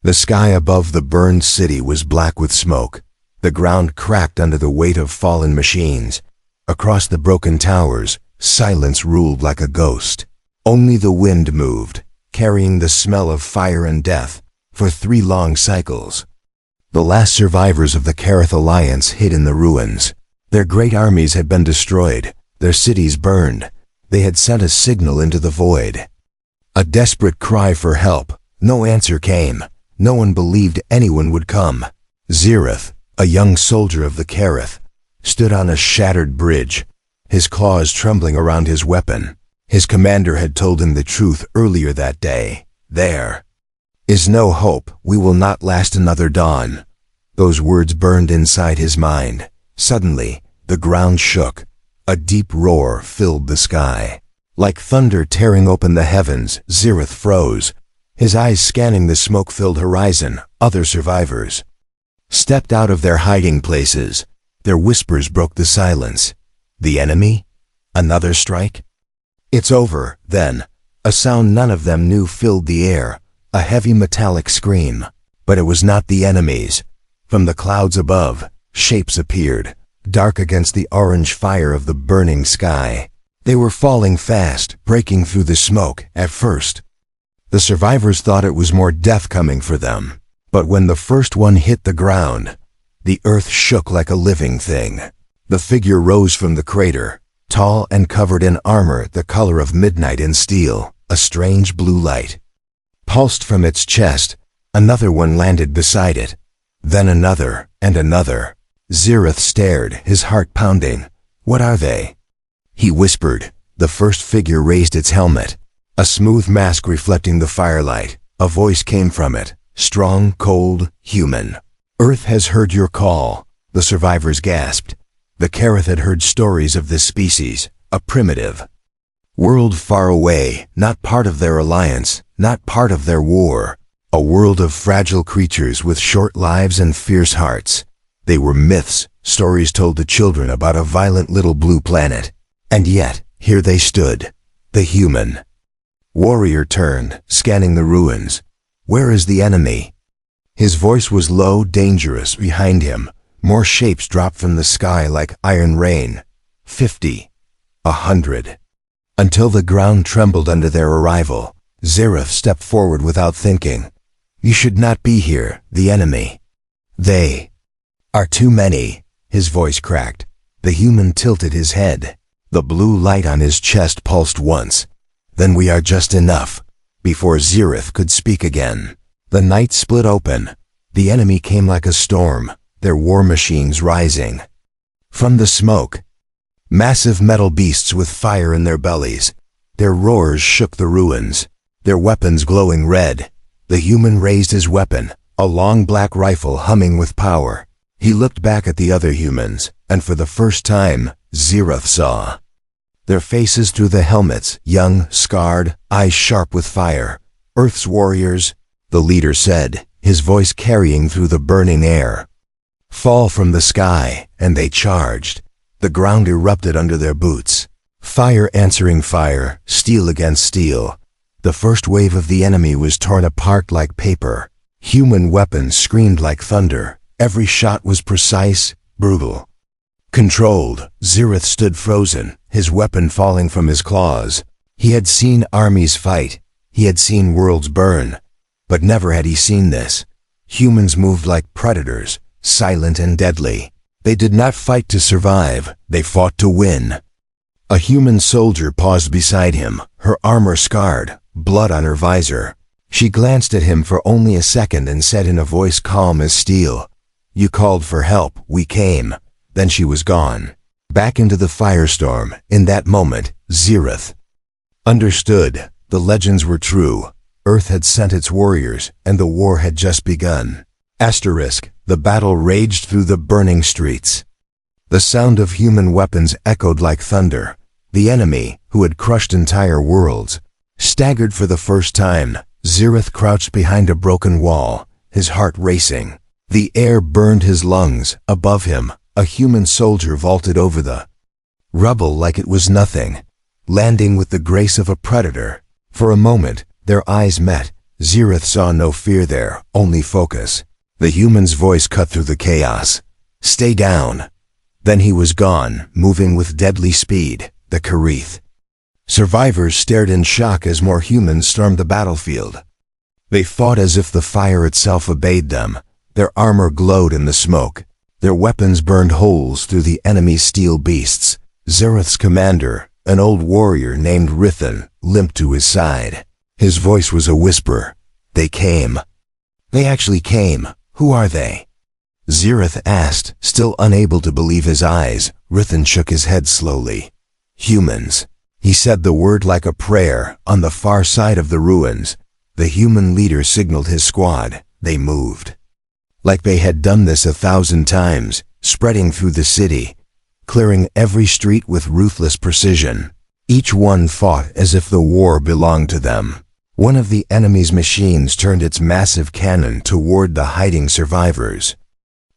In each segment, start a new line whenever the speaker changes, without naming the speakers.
The sky above the burned city was black with smoke. The ground cracked under the weight of fallen machines. Across the broken towers, silence ruled like a ghost. Only the wind moved, carrying the smell of fire and death for 3 long cycles. The last survivors of the Kareth Alliance hid in the ruins. Their great armies had been destroyed, their cities burned. They had sent a signal into the void. A desperate cry for help. No answer came. No one believed anyone would come. Zirith, a young soldier of the Kareth, stood on a shattered bridge, his claws trembling around his weapon. His commander had told him the truth earlier that day. There is no hope. We will not last another dawn. Those words burned inside his mind. Suddenly, the ground shook. A deep roar filled the sky. Like thunder tearing open the heavens, Zirith froze, his eyes scanning the smoke-filled horizon. Other survivors stepped out of their hiding places. Their whispers broke the silence. The enemy? Another strike? It's over, then. A sound none of them knew filled the air, a heavy metallic scream. But it was not the enemies. From the clouds above, shapes appeared, dark against the orange fire of the burning sky. They were falling fast, breaking through the smoke. At first, the survivors thought it was more death coming for them. But when the first one hit the ground, the earth shook like a living thing. The figure rose from the crater, tall and covered in armor the color of midnight and steel. A strange blue light pulsed from its chest. Another one landed beside it. Then another, and another. Zirith stared, his heart pounding. What are they? He whispered. The first figure raised its helmet, a smooth mask reflecting the firelight. A voice came from it, strong, cold, human. Earth has heard your call, the survivors gasped. The Kareth had heard stories of this species, a primitive world far away, not part of their alliance, not part of their war. A world of fragile creatures with short lives and fierce hearts. They were myths, stories told to children about a violent little blue planet. And yet, here they stood, the human warrior turned, scanning the ruins. Where is the enemy? His voice was low, dangerous. Behind him, more shapes dropped from the sky like iron rain. 50, 100. Until the ground trembled under their arrival. Zirith stepped forward without thinking. You should not be here, the enemy. They are too many. His voice cracked. The human tilted his head. The blue light on his chest pulsed once. Then we are just enough. Before Zirith could speak again, the night split open. The enemy came like a storm, their war machines rising. From the smoke, massive metal beasts with fire in their bellies. Their roars shook the ruins, their weapons glowing red. The human raised his weapon, a long black rifle humming with power. He looked back at the other humans, and for the first time, Zirith saw their faces through the helmets, young, scarred, eyes sharp with fire. Earth's warriors, the leader said, his voice carrying through the burning air. Fall from the sky, and they charged. The ground erupted under their boots. Fire answering fire, steel against steel. The first wave of the enemy was torn apart like paper. Human weapons screamed like thunder. Every shot was precise, brutal, controlled. Zirith stood frozen, his weapon falling from his claws. He had seen armies fight. He had seen worlds burn. But never had he seen this. Humans moved like predators, silent and deadly. They did not fight to survive. They fought to win. A human soldier paused beside him, her armor scarred, blood on her visor. She glanced at him for only a second and said in a voice calm as steel, "You called for help, we came." Then she was gone. Back into the firestorm. In that moment, Zirith understood. The legends were true. Earth had sent its warriors, and the war had just begun. Asterisk, the battle raged through the burning streets. The sound of human weapons echoed like thunder. The enemy, who had crushed entire worlds, staggered for the first time. Zirith crouched behind a broken wall, his heart racing. The air burned his lungs. Above him, a human soldier vaulted over the rubble like it was nothing, landing with the grace of a predator. For a moment, their eyes met, Zirith saw no fear there, only focus. The human's voice cut through the chaos. "Stay down." Then he was gone, moving with deadly speed, the Karith. Survivors stared in shock as more humans stormed the battlefield. They fought as if the fire itself obeyed them. Their armor glowed in the smoke. Their weapons burned holes through the enemy's steel beasts. Zirith's commander, an old warrior named Rithan, limped to his side. His voice was a whisper. "They came." "They actually came. Who are they?" Zirith asked, still unable to believe his eyes. Rithan shook his head slowly. "Humans." He said the word like a prayer. On the far side of the ruins, the human leader signaled his squad. They moved. Like they had done this 1,000 times, spreading through the city, clearing every street with ruthless precision. Each one fought as if the war belonged to them. One of the enemy's machines turned its massive cannon toward the hiding survivors.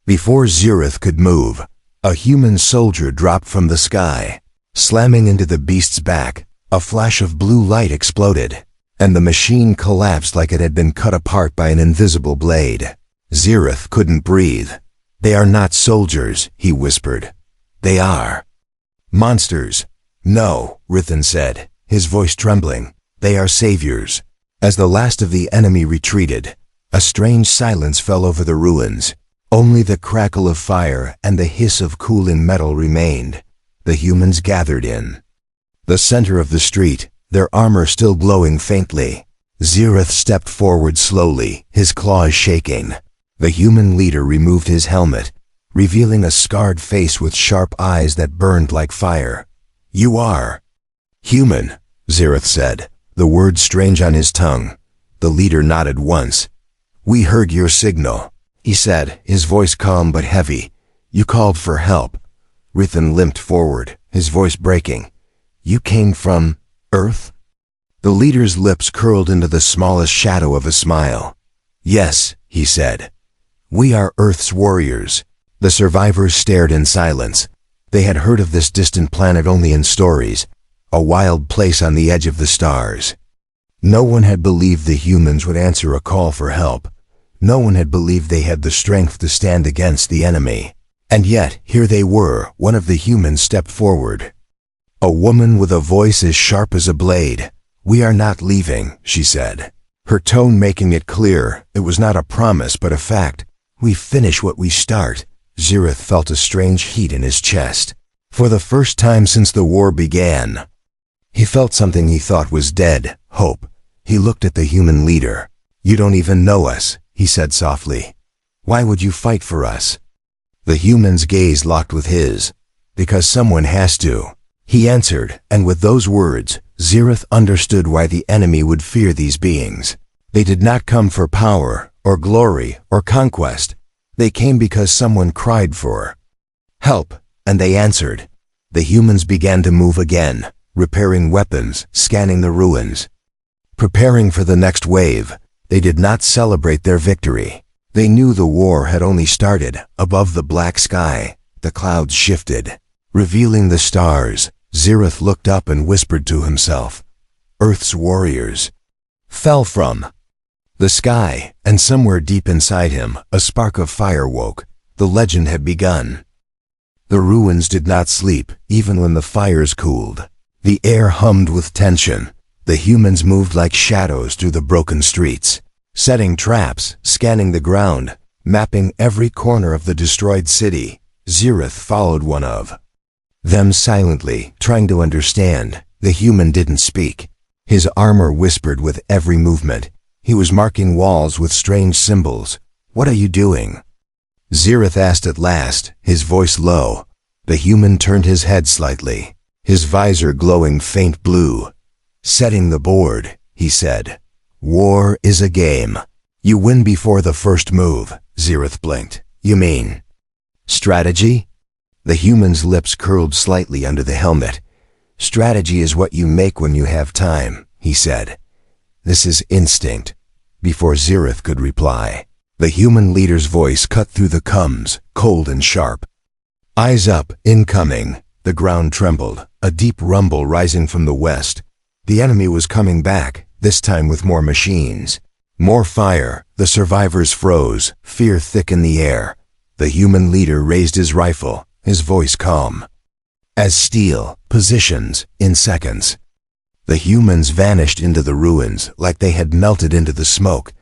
Before Zirith could move, a human soldier dropped from the sky. Slamming into the beast's back, a flash of blue light exploded, and the machine collapsed like it had been cut apart by an invisible blade. Zirith couldn't breathe. "They are not soldiers," he whispered. "They are monsters." "No," Rithan said, his voice trembling. "They are saviors." As the last of the enemy retreated, a strange silence fell over the ruins. Only the crackle of fire and the hiss of cooling metal remained. The humans gathered in the center of the street, their armor still glowing faintly. Zirith stepped forward slowly, his claws shaking. The human leader removed his helmet, revealing a scarred face with sharp eyes that burned like fire. "You are human," Zirith said, the word strange on his tongue. The leader nodded once. "We heard your signal," he said, his voice calm but heavy. "You called for help." Rithan limped forward, his voice breaking. "You came from Earth?" The leader's lips curled into the smallest shadow of a smile. "Yes," he said. "We are Earth's warriors." The survivors stared in silence. They had heard of this distant planet only in stories, a wild place on the edge of the stars. No one had believed the humans would answer a call for help. No one had believed they had the strength to stand against the enemy. And yet, here they were. One of the humans stepped forward. A woman with a voice as sharp as a blade. "We are not leaving," she said, her tone making it clear it was not a promise but a fact. "We finish what we start." Zirith felt a strange heat in his chest. For the first time since the war began, he felt something he thought was dead, hope. He looked at the human leader. "You don't even know us," he said softly. "Why would you fight for us?" The human's gaze locked with his. "Because someone has to," he answered, and with those words, Zirith understood why the enemy would fear these beings. They did not come for power, or glory, or conquest. They came because someone cried for help, and they answered. The humans began to move again, repairing weapons, scanning the ruins, preparing for the next wave. They did not celebrate their victory. They knew the war had only started. Above the black sky, the clouds shifted, revealing the stars. Zirith looked up and whispered to himself. Earth's warriors fell from the sky, and somewhere deep inside him, a spark of fire woke. The legend had begun. The ruins did not sleep, even when the fires cooled. The air hummed with tension. The humans moved like shadows through the broken streets, setting traps, scanning the ground, mapping every corner of the destroyed city. Zirith followed one of them silently, trying to understand. The human didn't speak. His armor whispered with every movement. He was marking walls with strange symbols. "What are you doing?" Zirith asked at last, his voice low. The human turned his head slightly, his visor glowing faint blue. "Setting the board," he said. "War is a game. You win before the first move." Zirith blinked. "You mean strategy?" The human's lips curled slightly under the helmet. "Strategy is what you make when you have time," he said. "This is instinct." Before Zirith could reply, the human leader's voice cut through the coms, cold and sharp. "Eyes up, incoming." The ground trembled, a deep rumble rising from the west. The enemy was coming back, this time with more machines. More fire. The survivors froze, fear thick in the air. The human leader raised his rifle, his voice calm as steel. Positions, in seconds. The humans vanished into the ruins like they had melted into the smoke.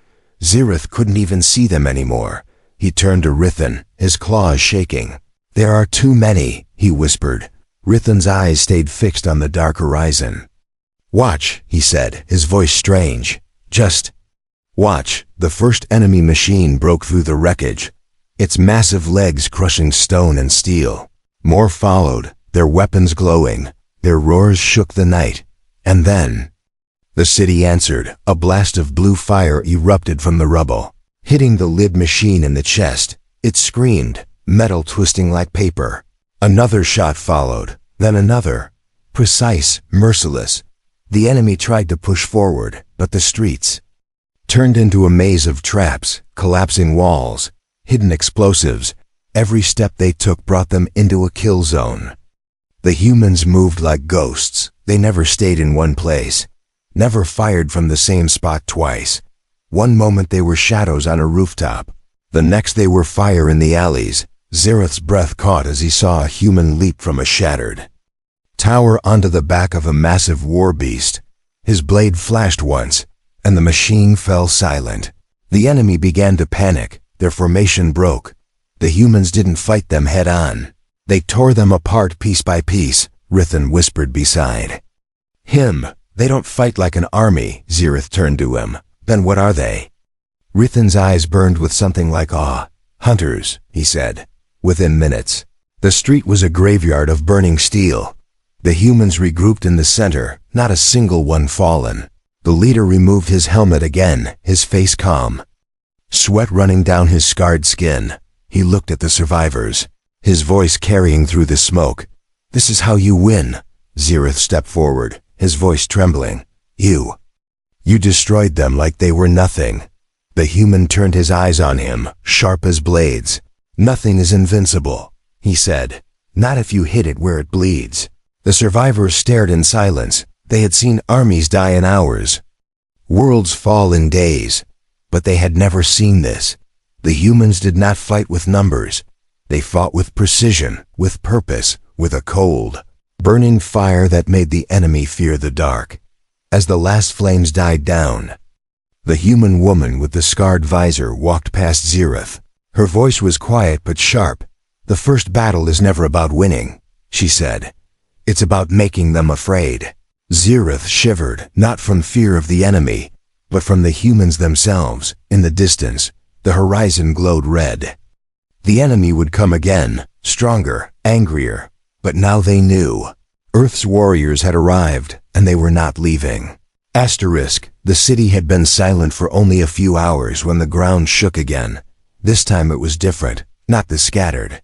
Zirith couldn't even see them anymore. He turned to Rithan, his claws shaking. "There are too many," he whispered. Rithan's eyes stayed fixed on the dark horizon. "Watch," he said, his voice strange. "Just watch." The first enemy machine broke through the wreckage, its massive legs crushing stone and steel. More followed, their weapons glowing. Their roars shook the night. And then the city answered. A blast of blue fire erupted from the rubble, hitting the lid machine in the chest. It screamed, metal twisting like paper. Another shot followed, then another. Precise, merciless. The enemy tried to push forward, but the streets turned into a maze of traps, collapsing walls, hidden explosives. Every step they took brought them into a kill zone. The humans moved like ghosts. They never stayed in one place, never fired from the same spot twice. One moment they were shadows on a rooftop. The next they were fire in the alleys. Zirith's breath caught as he saw a human leap from a shattered tower onto the back of a massive war beast. His blade flashed once, and the machine fell silent. The enemy began to panic. Their formation broke. The humans didn't fight them head on. They tore them apart piece by piece. Rithan whispered beside him. "They don't fight like an army." Zirith turned to him. "Then what are they?" Rithan's eyes burned with something like awe. "Hunters," he said. Within minutes, the street was a graveyard of burning steel. The humans regrouped in the center, not a single one fallen. The leader removed his helmet again, his face calm, sweat running down his scarred skin. He looked at the survivors, his voice carrying through the smoke. "This is how you win." Zirith stepped forward, his voice trembling. You destroyed them like they were nothing." The human turned his eyes on him, sharp as blades. "Nothing is invincible," he said. "Not if you hit it where it bleeds." The survivors stared in silence. They had seen armies die in hours, worlds fall in days, but they had never seen this. The humans did not fight with numbers. They fought with precision, with purpose, with a cold, burning fire that made the enemy fear the dark. As the last flames died down, the human woman with the scarred visor walked past Zirith. Her voice was quiet but sharp. "The first battle is never about winning," she said. "It's about making them afraid." Zirith shivered, not from fear of the enemy, but from the humans themselves. In the distance, the horizon glowed red. The enemy would come again, stronger, angrier, but now they knew. Earth's warriors had arrived, and they were not leaving. The city had been silent for only a few hours when the ground shook again. This time it was different, not the scattered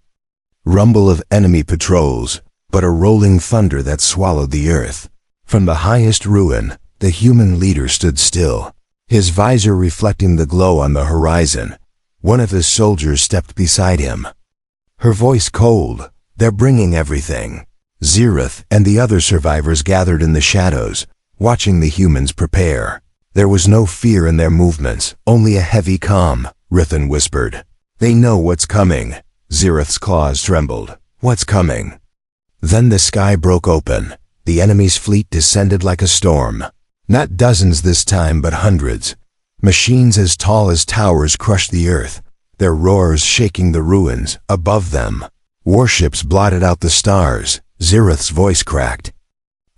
rumble of enemy patrols, but a rolling thunder that swallowed the earth. From the highest ruin, the human leader stood still, his visor reflecting the glow on the horizon. One of his soldiers stepped beside him, her voice cold. "They're bringing everything." Zirith and the other survivors gathered in the shadows, watching the humans prepare. There was no fear in their movements, only a heavy calm. Rithan whispered, "They know what's coming." Zirith's claws trembled. "What's coming?" Then the sky broke open. The enemy's fleet descended like a storm. Not dozens this time, but hundreds. Machines as tall as towers crushed the earth, their roars shaking the ruins above them. Warships blotted out the stars. Zirith's voice cracked.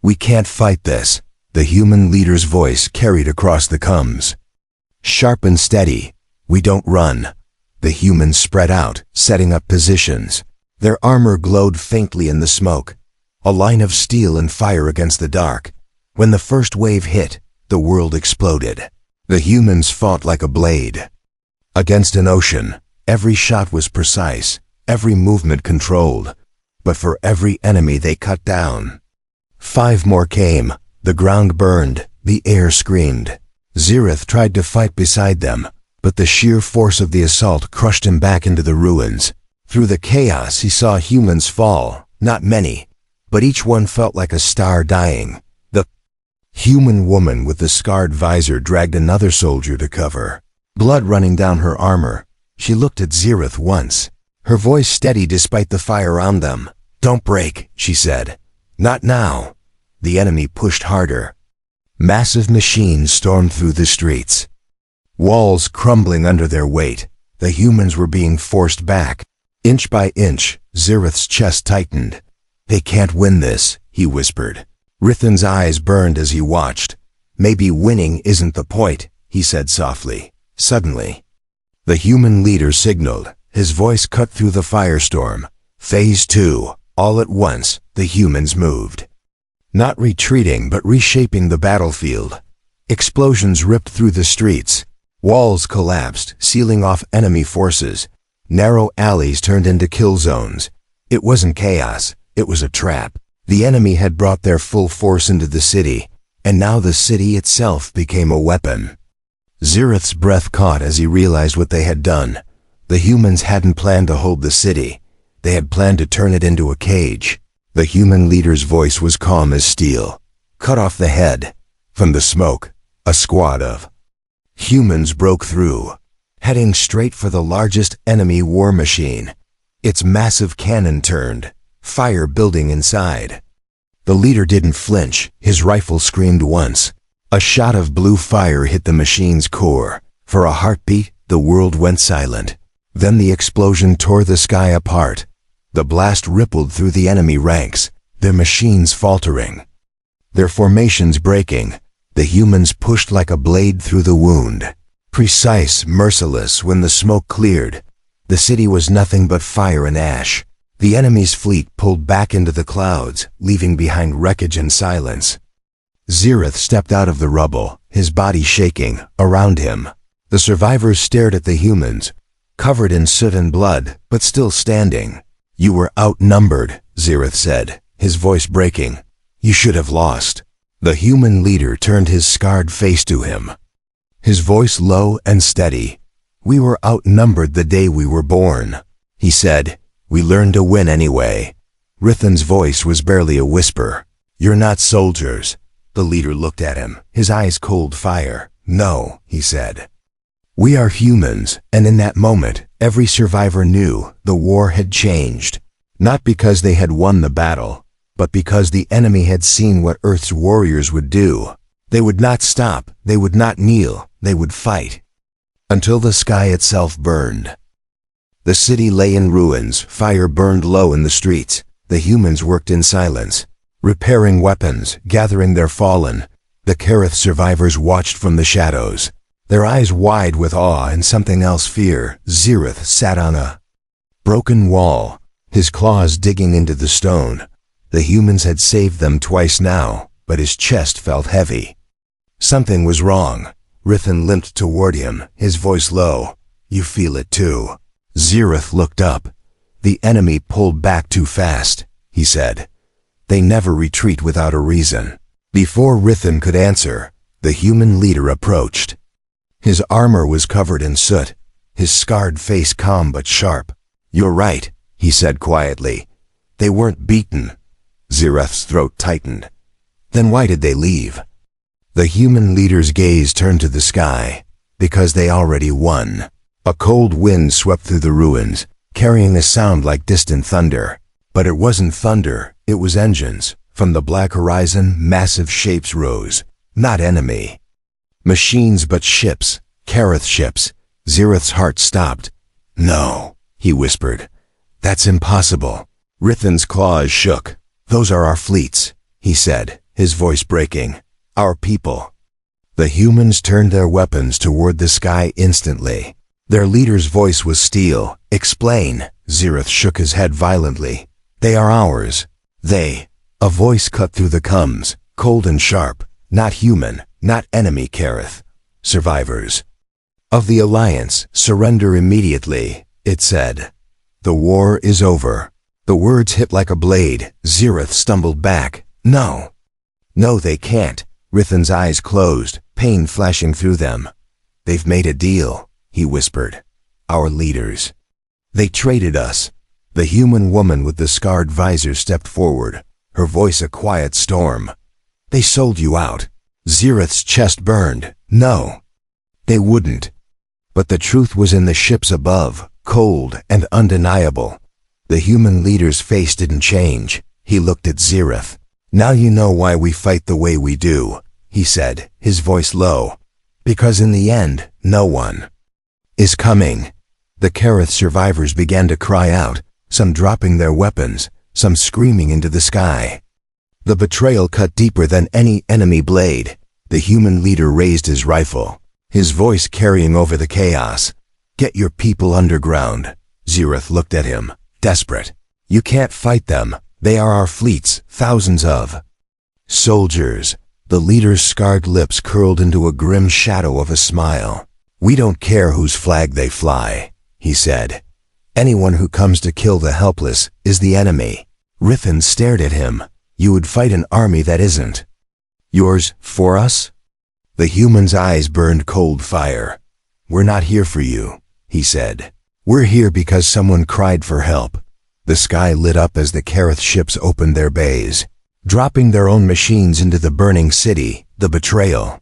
"We can't fight this." The human leader's voice carried across the coms, sharp and steady. "We don't run." The humans spread out, setting up positions. Their armor glowed faintly in the smoke, a line of steel and fire against the dark. When the first wave hit, the world exploded. The humans fought like a blade against an ocean. Every shot was precise, every movement controlled, but for every enemy they cut down, 5 more came. The ground burned, the air screamed. Zirith tried to fight beside them, but the sheer force of the assault crushed him back into the ruins. Through the chaos he saw humans fall, not many, but each one felt like a star dying. The Human woman with the scarred visor dragged another soldier to cover. Blood running down her armor, she looked at Zereth once. Her voice steady despite the fire around them. "Don't break," she said. "Not now." The enemy pushed harder. Massive machines stormed through the streets. Walls crumbling under their weight. The humans were being forced back. Inch by inch, Zereth's chest tightened. "They can't win this," he whispered. Rithan's eyes burned as he watched. "Maybe winning isn't the point," he said softly. Suddenly, the human leader signaled. His voice cut through the firestorm. Phase 2. All at once, the humans moved. Not retreating but reshaping the battlefield. Explosions ripped through the streets. Walls collapsed, sealing off enemy forces. Narrow alleys turned into kill zones. It wasn't chaos, it was a trap. The enemy had brought their full force into the city, and now the city itself became a weapon. Zereth's breath caught as he realized what they had done. The humans hadn't planned to hold the city. They had planned to turn it into a cage. The human leader's voice was calm as steel. "Cut off the head." From the smoke, a squad of humans broke through, heading straight for the largest enemy war machine. Its massive cannon turned, fire building inside. The leader didn't flinch. His rifle screamed once. A shot of blue fire hit the machine's core. For a heartbeat, the world went silent. Then the explosion tore the sky apart. The blast rippled through the enemy ranks, their machines faltering, their formations breaking. The humans pushed like a blade through the wound. Precise, merciless. When the smoke cleared, the city was nothing but fire and ash. The enemy's fleet pulled back into the clouds, leaving behind wreckage and silence. Zereth stepped out of the rubble, his body shaking. Around him, the survivors stared at the humans, covered in soot and blood, but still standing. "You were outnumbered," Zereth said, his voice breaking. "You should have lost." The human leader turned his scarred face to him, his voice low and steady. "We were outnumbered the day we were born," he said. "We learned to win anyway." Rithan's voice was barely a whisper. "You're not soldiers." The leader looked at him, his eyes cold fire. "No," he said. "We are humans," and in that moment, every survivor knew the war had changed. Not because they had won the battle, but because the enemy had seen what Earth's warriors would do. They would not stop, they would not kneel, they would fight. Until the sky itself burned. The city lay in ruins, fire burned low in the streets. The humans worked in silence, repairing weapons, gathering their fallen. The Kareth survivors watched from the shadows, their eyes wide with awe and something else, fear. Zereth sat on a broken wall, his claws digging into the stone. The humans had saved them twice now, but his chest felt heavy. Something was wrong. Rithan limped toward him, his voice low. "You feel it too." Zereth looked up. "The enemy pulled back too fast," he said. "They never retreat without a reason." Before Rithan could answer, the human leader approached. His armor was covered in soot, his scarred face calm but sharp. "You're right," he said quietly. "They weren't beaten." Zereth's throat tightened. "Then why did they leave?" The human leader's gaze turned to the sky. "Because they already won." A cold wind swept through the ruins, carrying a sound like distant thunder. But it wasn't thunder, it was engines. From the black horizon, massive shapes rose. Not enemy machines, but ships. Kareth ships. Zereth's heart stopped. "No," he whispered. "That's impossible." Rithan's claws shook. "Those are our fleets," he said, his voice breaking. "Our people." The humans turned their weapons toward the sky instantly. Their leader's voice was steel. "Explain." Zereth shook his head violently. "They are ours." "They." A voice cut through the cums, cold and sharp. "Not human, not enemy, Kareth. Survivors of the Alliance, surrender immediately," it said. "The war is over." The words hit like a blade. Zereth stumbled back. "No. No, they can't." Rithan's eyes closed, pain flashing through them. "They've made a deal," he whispered. "Our leaders. They traded us." The human woman with the scarred visor stepped forward, her voice a quiet storm. "They sold you out." Zirith's chest burned. No, they wouldn't. But the truth was in the ships above, cold and undeniable. The human leader's face didn't change. He looked at Zirith. "Now you know why we fight the way we do," he said, his voice low. "Because in the end, no one is coming." The Kareth survivors began to cry out, some dropping their weapons, some screaming into the sky. The betrayal cut deeper than any enemy blade. The human leader raised his rifle, his voice carrying over the chaos. "Get your people underground." Zirith looked at him, desperate. "You can't fight them. They are our fleets, thousands of soldiers." The leader's scarred lips curled into a grim shadow of a smile. "We don't care whose flag they fly," he said. "Anyone who comes to kill the helpless is the enemy." Rithan stared at him. "You would fight an army that isn't yours for us?" The human's eyes burned cold fire. "We're not here for you," he said. "We're here because someone cried for help." The sky lit up as the Kareth ships opened their bays, dropping their own machines into the burning city. The betrayal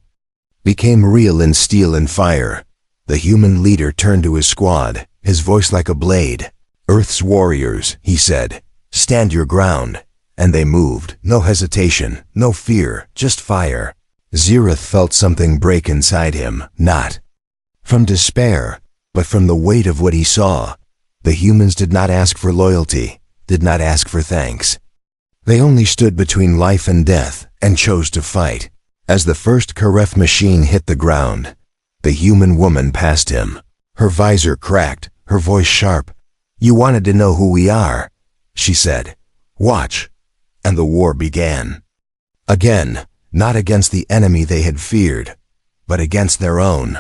became real in steel and fire. The human leader turned to his squad, his voice like a blade. "Earth's warriors," he said, "stand your ground." And they moved. No hesitation, no fear, just fire. Zirith felt something break inside him, not from despair, but from the weight of what he saw. The humans did not ask for loyalty, did not ask for thanks. They only stood between life and death and chose to fight. As the first Kareth machine hit the ground, the human woman passed him. Her visor cracked, her voice sharp. "You wanted to know who we are," she said. "Watch." And the war began. Again, not against the enemy they had feared, but against their own.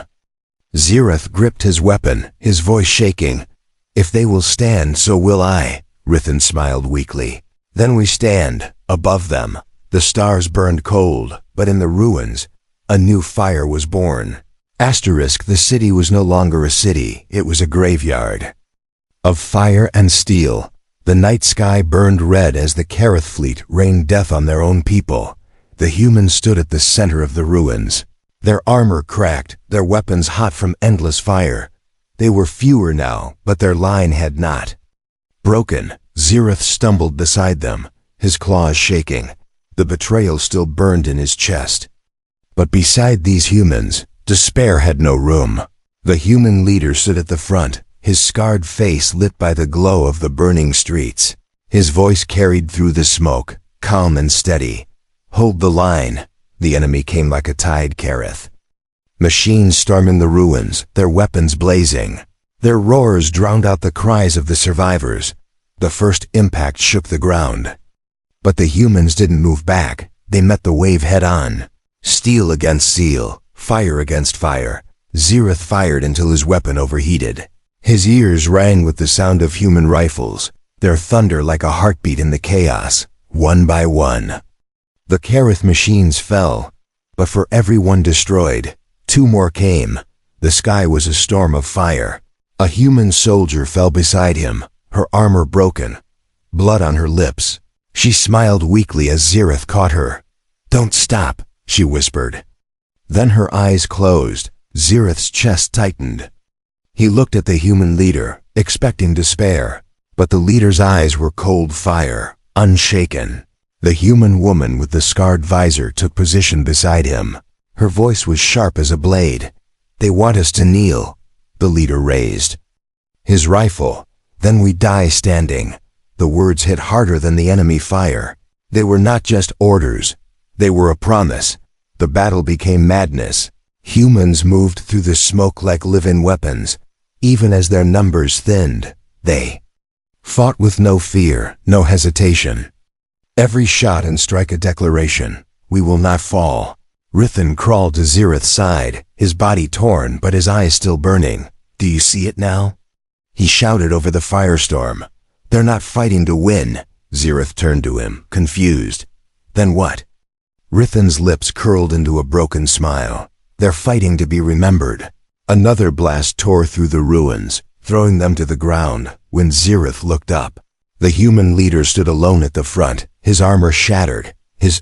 Zirith gripped his weapon, his voice shaking. "If they will stand, so will I," Rithan smiled weakly. "Then we stand, above them." The stars burned cold, but in the ruins, a new fire was born. The city was no longer a city, it was a graveyard of fire and steel. The night sky burned red as the Kareth fleet rained death on their own people. The humans stood at the center of the ruins. Their armor cracked, their weapons hot from endless fire. They were fewer now, but their line had not broken. Zirith stumbled beside them, his claws shaking. The betrayal still burned in his chest. But beside these humans, despair had no room. The human leader stood at the front, his scarred face lit by the glow of the burning streets. His voice carried through the smoke, calm and steady. "Hold the line." The enemy came like a tide, Kareth. Machines storming the ruins, their weapons blazing. Their roars drowned out the cries of the survivors. The first impact shook the ground. But the humans didn't move back. They met the wave head-on. Steel against steel, fire against fire. Zirith fired until his weapon overheated. His ears rang with the sound of human rifles, their thunder like a heartbeat in the chaos, one by one. The Kareth machines fell, but for every one destroyed, two more came. The sky was a storm of fire. A human soldier fell beside him, her armor broken, blood on her lips. She smiled weakly as Zirith caught her. "Don't stop," she whispered. Then her eyes closed. Zirith's chest tightened. He looked at the human leader, expecting despair, but the leader's eyes were cold fire, unshaken. The human woman with the scarred visor took position beside him. Her voice was sharp as a blade. "They want us to kneel," the leader raised his rifle. "Then we die standing." The words hit harder than the enemy fire. They were not just orders. They were a promise. The battle became madness. Humans moved through the smoke like living weapons. Even as their numbers thinned, they fought with no fear, no hesitation. Every shot and strike a declaration. "We will not fall." Rithan crawled to Zirith's side, his body torn but his eyes still burning. "Do you see it now?" He shouted over the firestorm. "They're not fighting to win." Zirith turned to him, confused. "Then what?" Rithan's lips curled into a broken smile. "They're fighting to be remembered." Another blast tore through the ruins, throwing them to the ground. When Zirith looked up, the human leader stood alone at the front, his armor shattered, his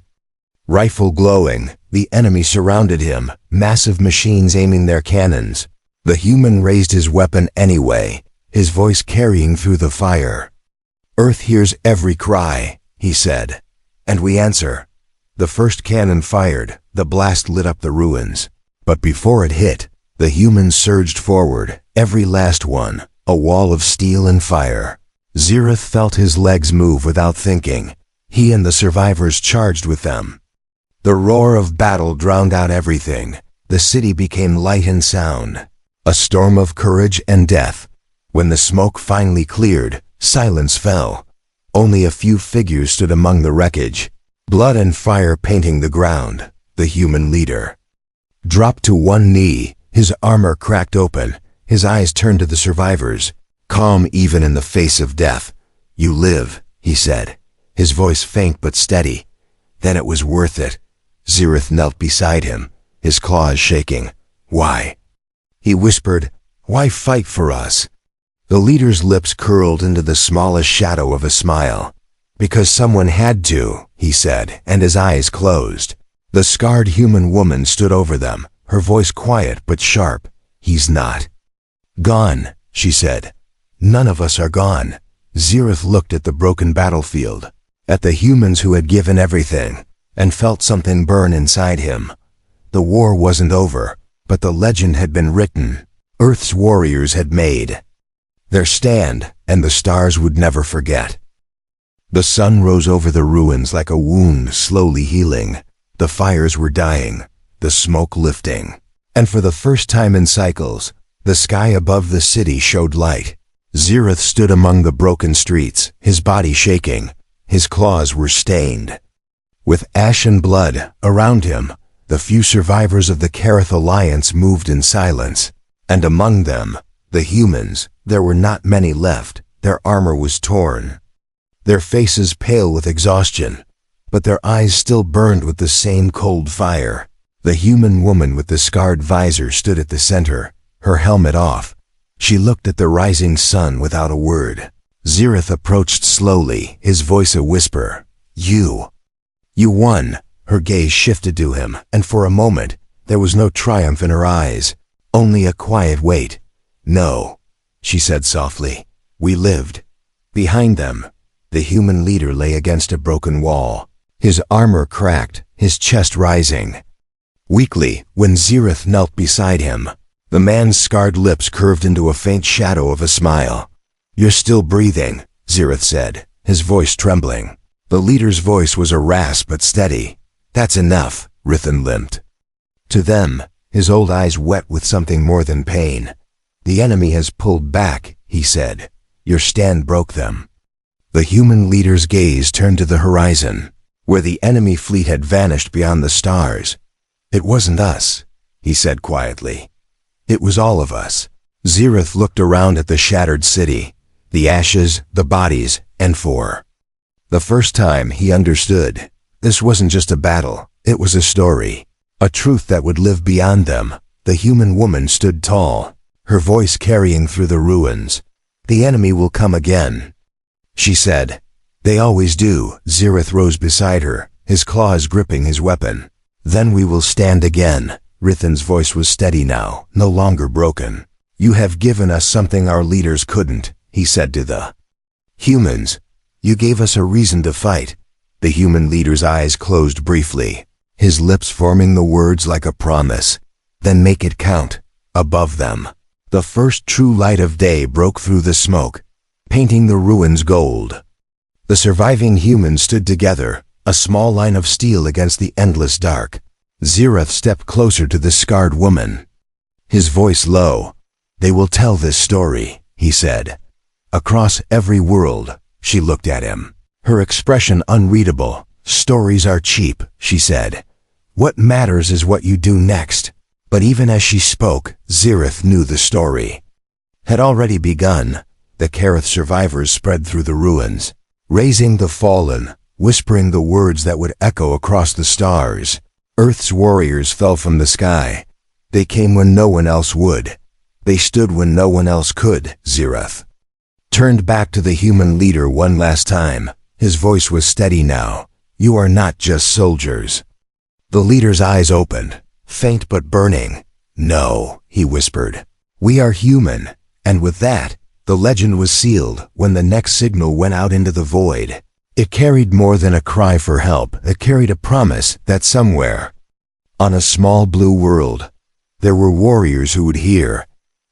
rifle glowing. The enemy surrounded him, massive machines aiming their cannons. The human raised his weapon anyway, his voice carrying through the fire. "Earth hears every cry," he said, "and we answer." The first cannon fired, the blast lit up the ruins. But before it hit, the humans surged forward, every last one, a wall of steel and fire. Zirith felt his legs move without thinking. He and the survivors charged with them. The roar of battle drowned out everything. The city became light and sound. A storm of courage and death. When the smoke finally cleared, silence fell. Only a few figures stood among the wreckage. Blood and fire painting the ground. The human leader dropped to one knee, his armor cracked open, his eyes turned to the survivors. Calm even in the face of death. "You live," he said, his voice faint but steady. "Then it was worth it." Zirith knelt beside him, his claws shaking. "Why?" He whispered, "Why fight for us?" The leader's lips curled into the smallest shadow of a smile. "Because someone had to," he said, and his eyes closed. The scarred human woman stood over them, her voice quiet but sharp. "He's not gone," she said. "None of us are gone." Zirith looked at the broken battlefield, at the humans who had given everything, and felt something burn inside him. The war wasn't over, but the legend had been written. Earth's warriors had made their stand, and the stars would never forget. The sun rose over the ruins like a wound slowly healing. The fires were dying, the smoke lifting. And for the first time in cycles, the sky above the city showed light. Zirith stood among the broken streets, his body shaking. His claws were stained with ash and blood. Around him, the few survivors of the Kareth Alliance moved in silence. And among them, the humans, there were not many left. Their armor was torn, their faces pale with exhaustion, but their eyes still burned with the same cold fire. The human woman with the scarred visor stood at the center, her helmet off. She looked at the rising sun without a word. Zirith approached slowly, his voice a whisper. You won." Her gaze shifted to him, and for a moment, there was no triumph in her eyes, only a quiet weight. "No," she said softly. "We lived." Behind them, the human leader lay against a broken wall, his armor cracked, his chest rising. Weakly, when Zirith knelt beside him, the man's scarred lips curved into a faint shadow of a smile. "You're still breathing," Zirith said, his voice trembling. The leader's voice was a rasp but steady. "That's enough," Rithan limped. To them, his old eyes wet with something more than pain. "The enemy has pulled back," he said. "Your stand broke them." The human leader's gaze turned to the horizon, where the enemy fleet had vanished beyond the stars. "It wasn't us," he said quietly. "It was all of us." Zirith looked around at the shattered city, the ashes, the bodies, and for the first time he understood. This wasn't just a battle, it was a story, a truth that would live beyond them. The human woman stood tall, her voice carrying through the ruins. "The enemy will come again," she said. "They always do." Zirith rose beside her, his claws gripping his weapon. "Then we will stand again." Rithan's voice was steady now, no longer broken. "You have given us something our leaders couldn't," he said to the humans. "You gave us a reason to fight." The human leader's eyes closed briefly, his lips forming the words like a promise. "Then make it count." Above them, the first true light of day broke through the smoke, painting the ruins gold. The surviving humans stood together, a small line of steel against the endless dark. Zirith stepped closer to the scarred woman, his voice low. "They will tell this story," he said. "Across every world." She looked at him, her expression unreadable. "Stories are cheap," she said. "What matters is what you do next." But even as she spoke, Zirith knew the story had already begun. The Kareth survivors spread through the ruins, raising the fallen, whispering the words that would echo across the stars. Earth's warriors fell from the sky. They came when no one else would. They stood when no one else could. Zirith turned back to the human leader one last time. His voice was steady now. "You are not just soldiers. The leader's eyes opened, faint but burning. "No," he whispered. "We are human." And with that, the legend was sealed when the next signal went out into the void. It carried more than a cry for help. It carried a promise that somewhere, on a small blue world, there were warriors who would hear.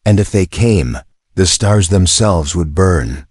And if they came, the stars themselves would burn.